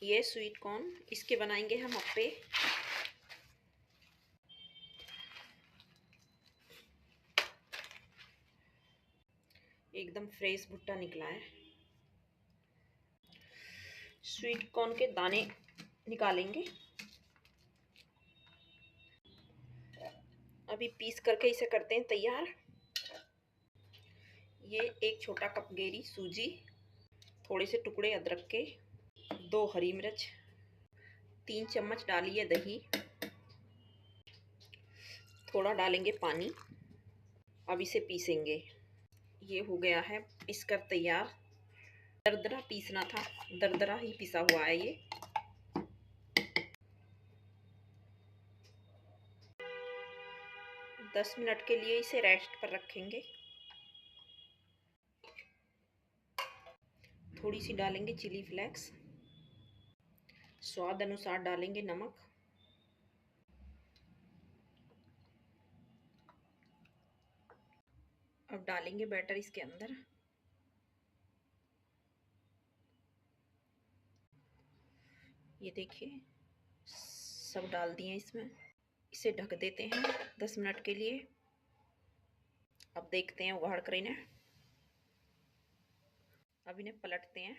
ये sweet corn, इसके बनाएंगे हम अप्पे। एकदम फ्रेश भुट्टा निकला है। स्वीट कॉर्न के दाने निकालेंगे। अभी पीस करके इसे करते हैं तैयार। ये एक छोटा कप गेरी सूजी, थोड़े से टुकड़े अदरक के, 2 हरी मिर्च, 3 चम्मच डाली है दही, थोड़ा डालेंगे पानी। अब इसे पीसेंगे। ये हो गया है पीसकर तैयार। दरदरा पीसना था, दरदरा ही पिसा हुआ है ये। दस मिनट के लिए इसे रेस्ट पर रखेंगे। थोड़ी सी डालेंगे चिली फ्लेक्स, स्वाद अनुसार डालेंगे नमक। अब डालेंगे बैटर इसके अंदर। ये देखिए सब डाल दिए इसमें। इसे ढक देते हैं 10 मिनट के लिए। अब देखते हैं उघाड़ कर इन्हें। अब इन्हें पलटते हैं।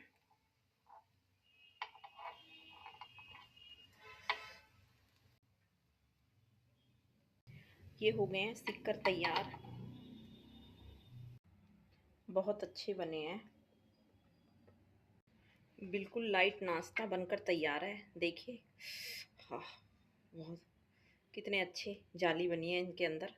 ये हो गए हैं सिक कर तैयार। बहुत अच्छे बने हैं। बिल्कुल लाइट नाश्ता बनकर तैयार है। देखिए, हाँ, बहुत कितने अच्छे जाली बनी है इनके अंदर।